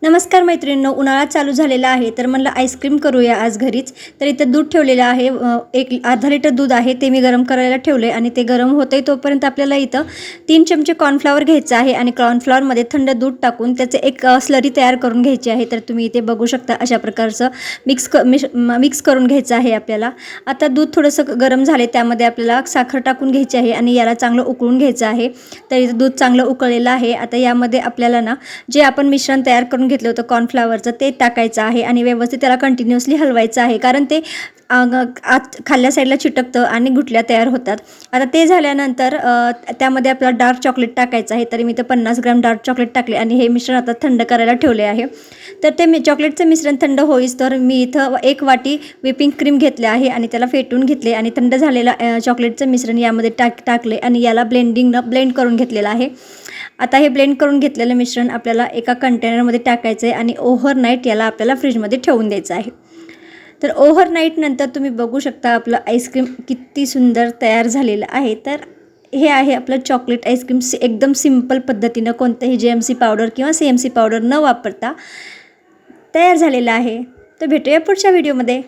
नमस्कार मैत्रिणींनो, उन्हाळा चालू झालेला आहे तर म्हणलं आईस्क्रीम करूया आज घरीच। तर इथं दूध ठेवलेलं आहे, एक अर्धा लिटर दूध आहे ते मी गरम करायला ठेवले आणि ते गरम होतंय तोपर्यंत आपल्याला इथं 3 चमचे कॉर्नफ्लॉवर घ्यायचं आहे आणि कॉर्नफ्लॉवरमध्ये थंड दूध टाकून त्याचे एक स्लरी तयार करून घ्यायची आहे। तर तुम्ही इथे बघू शकता अशा प्रकारचं मिक्स करून घ्यायचं आहे आपल्याला। आता दूध थोडंसं गरम झाले त्यामध्ये आपल्याला साखर टाकून घ्यायची आहे आणि याला चांगलं उकळून घ्यायचं आहे। तर इथं दूध चांगलं उकळलेलं आहे। आता यामध्ये आपल्याला ना जे आपण मिश्रण तयार करून घेतलं होतं कॉर्नफ्लॉवरचं ते टाकायचं आहे आणि व्यवस्थित त्याला कंटिन्युअसली हलवायचं आहे, कारण ते आत खाल्ल्या साईडला चिटकतं आणि गुठल्या तयार होतात। आता ते झाल्यानंतर त्यामध्ये आपल्याला डार्क चॉकलेट टाकायचं आहे। तर मी इथं 50 ग्रॅम डार्क चॉकलेट टाकले आणि हे मिश्रण आता थंड करायला ठेवले आहे। तर ते चॉकलेटचं मिश्रण थंड होईस तर मी इथं 1 वाटी व्हिपिंग क्रीम घेतले आहे आणि त्याला फेटून घेतले आणि थंड झालेलं चॉकलेटचं मिश्रण यामध्ये टाकले आणि याला ब्लेंड करून घेतलेलं आहे। आता हे ब्लेंड करून घेतलेलं मिश्रण आपल्याला एका कंटेनरमध्ये टाकायचं आहे आणि ओव्हरनाईट याला आपल्याला फ्रीजमध्ये ठेवून द्यायचं आहे। तर ओव्हरनाईट नंतर तुम्ही बघू शकता आपलं आईस्क्रीम किती सुंदर तयार झालेलं आहे। तर हे आहे आपलं चॉकलेट आईस्क्रीम, एकदम सिंपल पद्धतीनं कोणतेही GMC पावडर किंवा CMC पावडर न वापरता तयार झालेलं आहे। तर भेटूया पुढच्या व्हिडिओमध्ये।